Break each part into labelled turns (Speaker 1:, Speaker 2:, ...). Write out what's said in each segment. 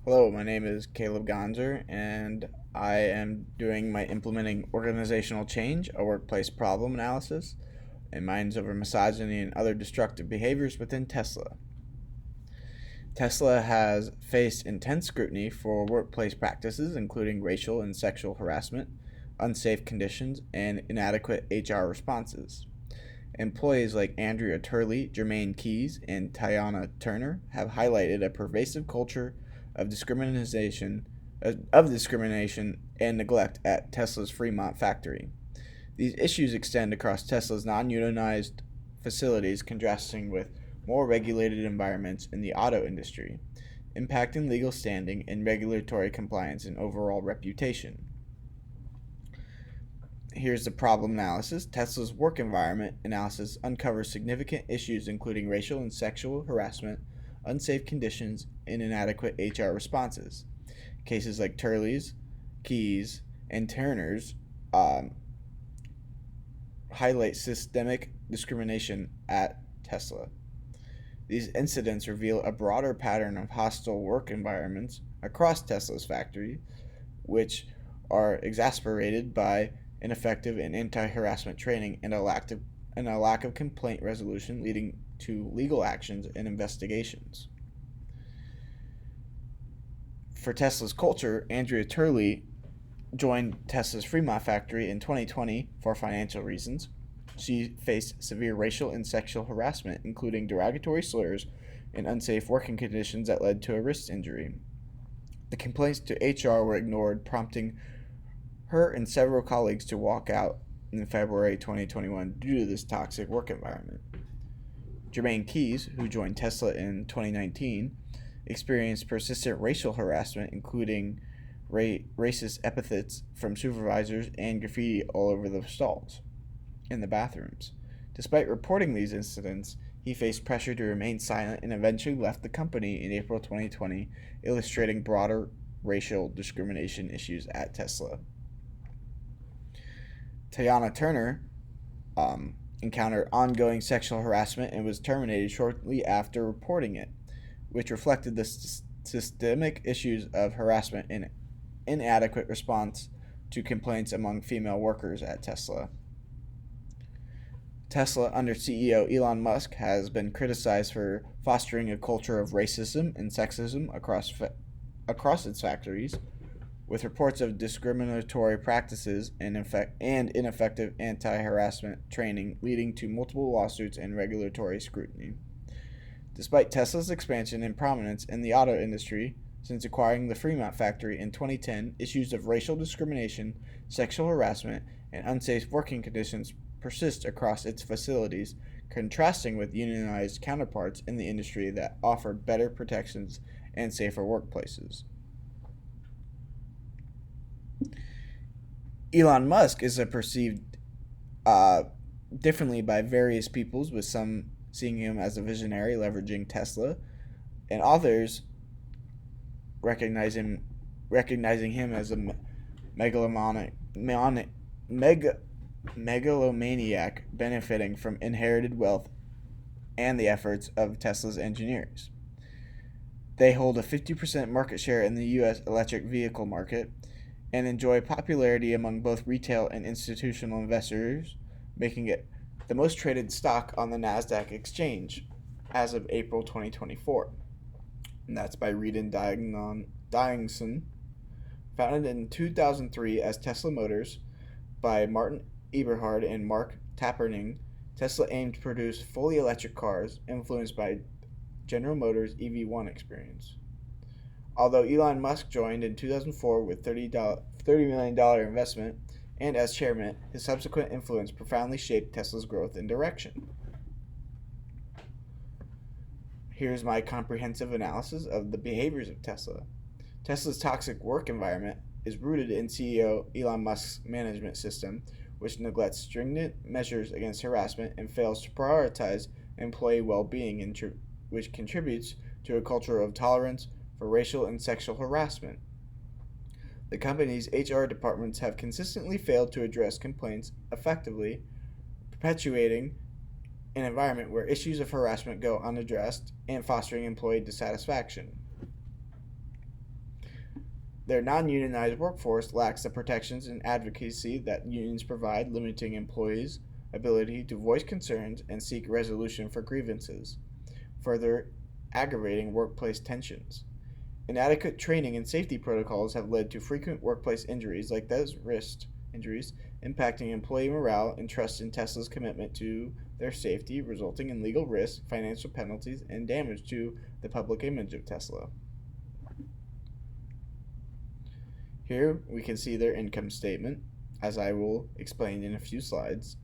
Speaker 1: Hello, my name is Caleb Gonzer, and I am doing my Implementing Organizational Change, a Workplace Problem Analysis, and mine's over misogyny and other destructive behaviors within Tesla. Tesla has faced intense scrutiny for workplace practices, including racial and sexual harassment, unsafe conditions, and inadequate HR responses. Employees like Andrea Turley, Jermaine Keys, and Tiana Turner have highlighted a pervasive culture of discrimination and neglect at Tesla's Fremont factory. These issues extend across Tesla's non-unionized facilities, contrasting with more regulated environments in the auto industry, impacting legal standing and regulatory compliance and overall reputation. Here's the problem analysis. Tesla's work environment analysis uncovers significant issues including racial and sexual harassment, unsafe conditions, and inadequate HR responses. Cases like Turley's, Keys, and Turner's highlight systemic discrimination at Tesla. These incidents reveal a broader pattern of hostile work environments across Tesla's factory, which are exacerbated by ineffective and anti-harassment training and a lack of complaint resolution, leading to legal actions and investigations. For Tesla's culture, Andrea Turley joined Tesla's Fremont factory in 2020 for financial reasons. She faced severe racial and sexual harassment, including derogatory slurs and unsafe working conditions that led to a wrist injury. The complaints to HR were ignored, prompting her and several colleagues to walk out in February 2021 due to this toxic work environment. Jermaine Keys, who joined Tesla in 2019, experienced persistent racial harassment, including racist epithets from supervisors and graffiti all over the stalls in the bathrooms. Despite reporting these incidents, he faced pressure to remain silent and eventually left the company in April 2020, illustrating broader racial discrimination issues at Tesla. Tiana Turner encountered ongoing sexual harassment and was terminated shortly after reporting it, which reflected the systemic issues of harassment and inadequate response to complaints among female workers at Tesla. Tesla, under CEO Elon Musk, has been criticized for fostering a culture of racism and sexism across its factories, with reports of discriminatory practices and ineffective anti-harassment training leading to multiple lawsuits and regulatory scrutiny. Despite Tesla's expansion and prominence in the auto industry since acquiring the Fremont factory in 2010, issues of racial discrimination, sexual harassment, and unsafe working conditions persist across its facilities, contrasting with unionized counterparts in the industry that offer better protections and safer workplaces. Elon Musk is perceived differently by various peoples, with some seeing him as a visionary leveraging Tesla, and others recognizing him as a megalomaniac benefiting from inherited wealth and the efforts of Tesla's engineers. They hold a 50% market share in the U.S. electric vehicle market and enjoy popularity among both retail and institutional investors, making it the most traded stock on the NASDAQ exchange as of April 2024. And that's by Reed Dyingson. Founded in 2003 as Tesla Motors by Martin Eberhard and Mark Taperning, Tesla aimed to produce fully electric cars influenced by General Motors' EV1 experience. Although Elon Musk joined in 2004 with $30 million investment and as chairman, his subsequent influence profoundly shaped Tesla's growth and direction. Here's my comprehensive analysis of the behaviors of Tesla. Tesla's toxic work environment is rooted in CEO Elon Musk's management system, which neglects stringent measures against harassment and fails to prioritize employee well-being, which contributes to a culture of tolerance for racial and sexual harassment. The company's HR departments have consistently failed to address complaints effectively, perpetuating an environment where issues of harassment go unaddressed and fostering employee dissatisfaction. Their non-unionized workforce lacks the protections and advocacy that unions provide, limiting employees' ability to voice concerns and seek resolution for grievances, further aggravating workplace tensions. Inadequate training and safety protocols have led to frequent workplace injuries like those wrist injuries, impacting employee morale and trust in Tesla's commitment to their safety, resulting in legal risks, financial penalties, and damage to the public image of Tesla. Here we can see their income statement, as I will explain in a few slides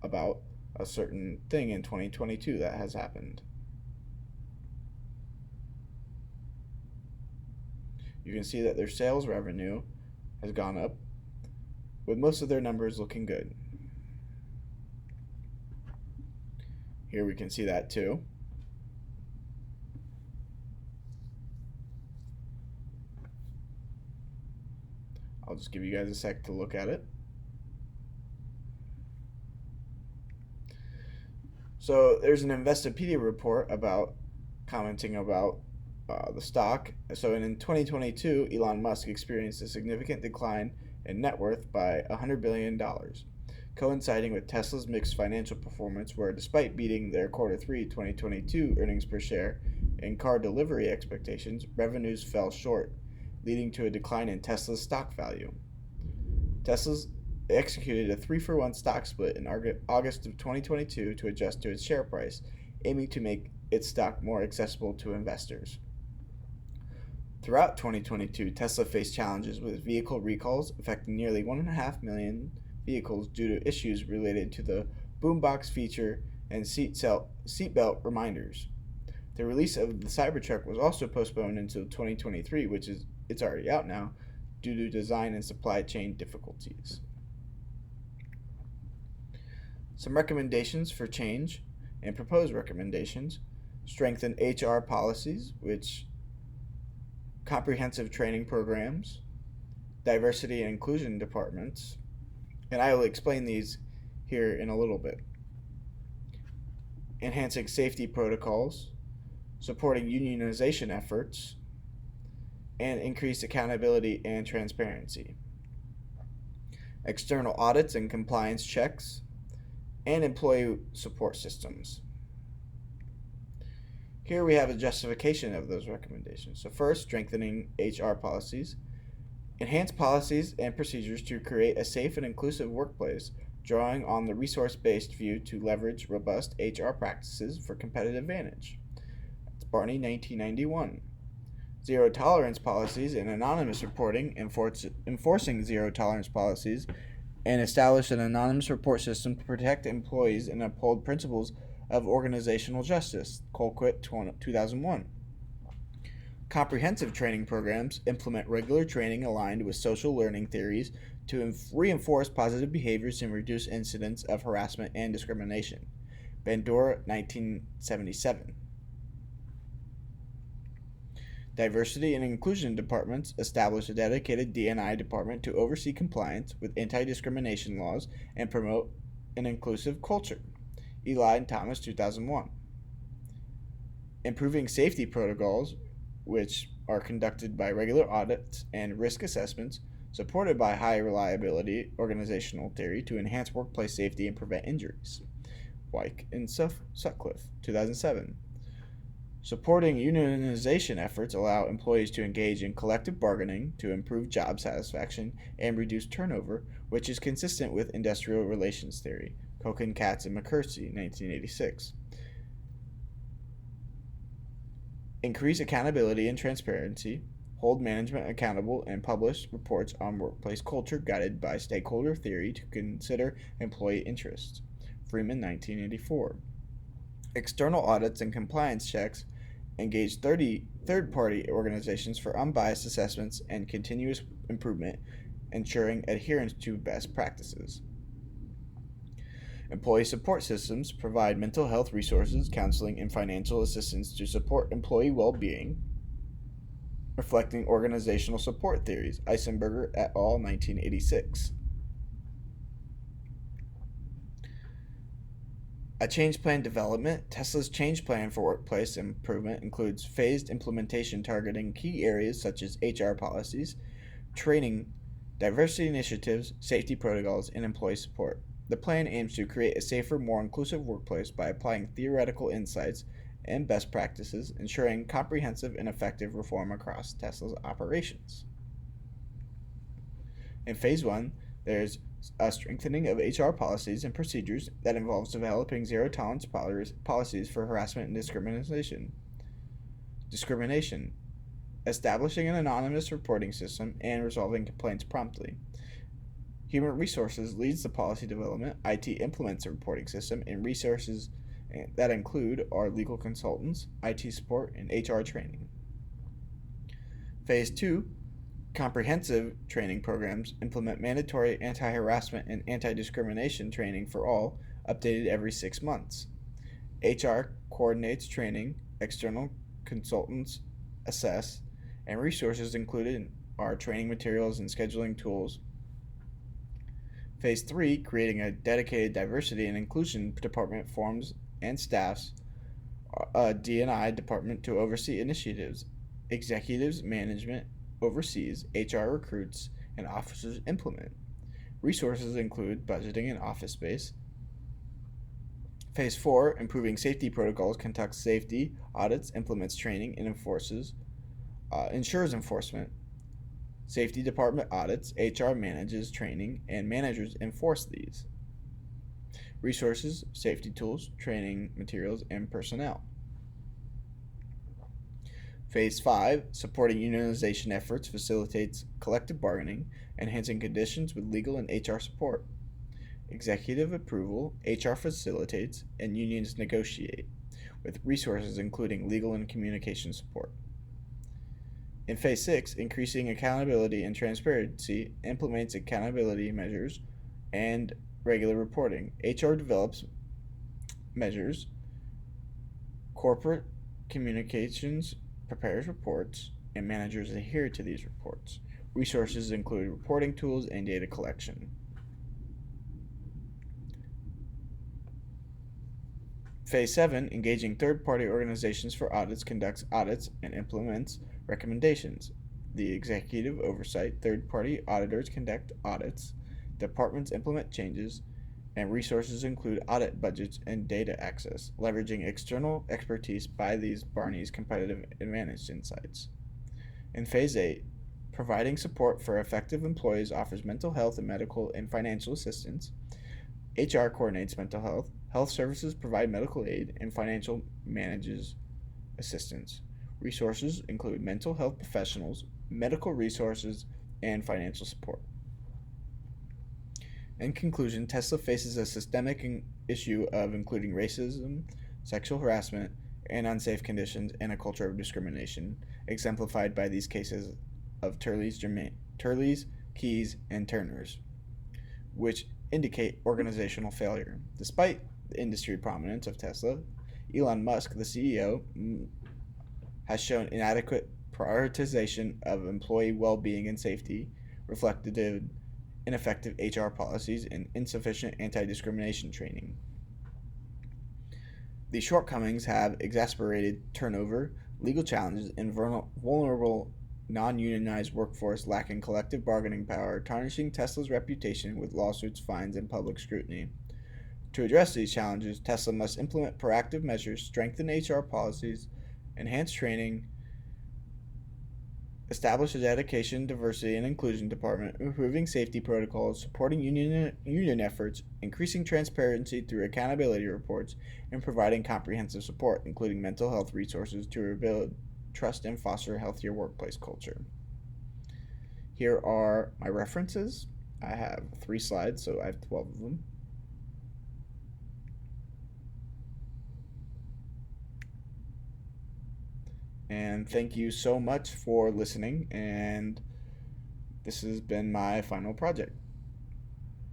Speaker 1: about a certain thing in 2022 that has happened. You can see that their sales revenue has gone up, with most of their numbers looking good. Here we can see that too. I'll just give you guys a sec to look at it. So there's an Investopedia report about commenting about the stock. So in 2022, Elon Musk experienced a significant decline in net worth by $100 billion, coinciding with Tesla's mixed financial performance, where despite beating their Q3 2022 earnings per share and car delivery expectations, revenues fell short, leading to a decline in Tesla's stock value. Tesla's executed a 3-for-1 stock split in August of 2022 to adjust to its share price, aiming to make its stock more accessible to investors. Throughout 2022, Tesla faced challenges with vehicle recalls affecting nearly 1.5 million vehicles due to issues related to the boombox feature and seatbelt reminders. The release of the Cybertruck was also postponed until 2023, which is it's already out now, due to design and supply chain difficulties. Some recommendations for change and proposed recommendations: strengthen HR policies, which comprehensive training programs, diversity and inclusion departments, and I will explain these here in a little bit. Enhancing safety protocols, supporting unionization efforts, and increased accountability and transparency. External audits and compliance checks, and employee support systems. Here we have a justification of those recommendations. So first, strengthening HR policies. Enhance policies and procedures to create a safe and inclusive workplace, drawing on the resource-based view to leverage robust HR practices for competitive advantage. That's Barney, 1991. Zero tolerance policies and anonymous reporting, enforcing zero tolerance policies, and establish an anonymous report system to protect employees and uphold principles of organizational justice. Colquitt, 2001. Comprehensive training programs implement regular training aligned with social learning theories to reinforce positive behaviors and reduce incidents of harassment and discrimination. Bandura, 1977. Diversity and inclusion departments establish a dedicated D&I department to oversee compliance with anti-discrimination laws and promote an inclusive culture. Eli and Thomas, 2001. Improving safety protocols, which are conducted by regular audits and risk assessments, supported by high reliability organizational theory to enhance workplace safety and prevent injuries. Wyke and Sutcliffe, 2007. Supporting unionization efforts allow employees to engage in collective bargaining to improve job satisfaction and reduce turnover, which is consistent with industrial relations theory. Kochen, Katz, and McCursey, 1986. Increase accountability and transparency, hold management accountable, and publish reports on workplace culture guided by stakeholder theory to consider employee interests. Freeman, 1984. External audits and compliance checks engage third-party organizations for unbiased assessments and continuous improvement, ensuring adherence to best practices. Employee support systems provide mental health resources, counseling, and financial assistance to support employee well-being, reflecting organizational support theories. Eisenberger et al., 1986. A change plan development. Tesla's change plan for workplace improvement includes phased implementation targeting key areas such as HR policies, training, diversity initiatives, safety protocols, and employee support. The plan aims to create a safer, more inclusive workplace by applying theoretical insights and best practices, ensuring comprehensive and effective reform across Tesla's operations. In Phase 1, there's a strengthening of HR policies and procedures that involves developing zero tolerance policies for harassment and discrimination, establishing an anonymous reporting system, and resolving complaints promptly. Human Resources leads the policy development, IT implements a reporting system, and resources that include are legal consultants, IT support, and HR training. Phase 2, comprehensive training programs implement mandatory anti-harassment and anti-discrimination training for all, updated every 6 months. HR coordinates training, external consultants assess, and resources included are training materials and scheduling tools. Phase 3, creating a dedicated diversity and inclusion department forms and staffs a D&I department to oversee initiatives. Executives, management oversees, HR recruits, and officers implement. Resources include budgeting and office space. Phase 4, improving safety protocols, conducts safety audits, implements training, and ensures enforcement. Safety department audits, HR manages training, and managers enforce these. Resources, safety tools, training materials, and personnel. Phase 5, supporting unionization efforts, facilitates collective bargaining, enhancing conditions with legal and HR support. Executive approval, HR facilitates, and unions negotiate, with resources including legal and communication support. In Phase 6, increasing accountability and transparency, implements accountability measures and regular reporting. HR develops measures. Corporate communications prepares reports, and managers adhere to these reports. Resources include reporting tools and data collection. Phase 7, engaging third-party organizations for audits, conducts audits, and implements recommendations. The executive oversight, third-party auditors conduct audits, departments implement changes, and resources include audit budgets and data access, leveraging external expertise by these Barney's competitive advantage insights. In Phase 8, providing support for effective employees offers mental health and medical and financial assistance. HR coordinates mental health. Health services provide medical aid, and financial manages assistance. Resources include mental health professionals, medical resources, and financial support. In conclusion, Tesla faces a systemic issue of including racism, sexual harassment, and unsafe conditions, and a culture of discrimination, exemplified by these cases of Turley's, Keys, and Turner's, which indicate organizational failure. Despite the industry prominence of Tesla, Elon Musk, the CEO, has shown inadequate prioritization of employee well-being and safety, reflected in ineffective HR policies, and insufficient anti-discrimination training. These shortcomings have exacerbated turnover, legal challenges, and vulnerable non-unionized workforce lacking collective bargaining power, tarnishing Tesla's reputation with lawsuits, fines, and public scrutiny. To address these challenges, Tesla must implement proactive measures, strengthen HR policies, enhance training, establish a dedication, diversity, and inclusion department, improving safety protocols, supporting union efforts, increasing transparency through accountability reports, and providing comprehensive support, including mental health resources to rebuild trust and foster a healthier workplace culture. Here are my references. I have 3 slides, so I have 12 of them. And thank you so much for listening, and this has been my final project.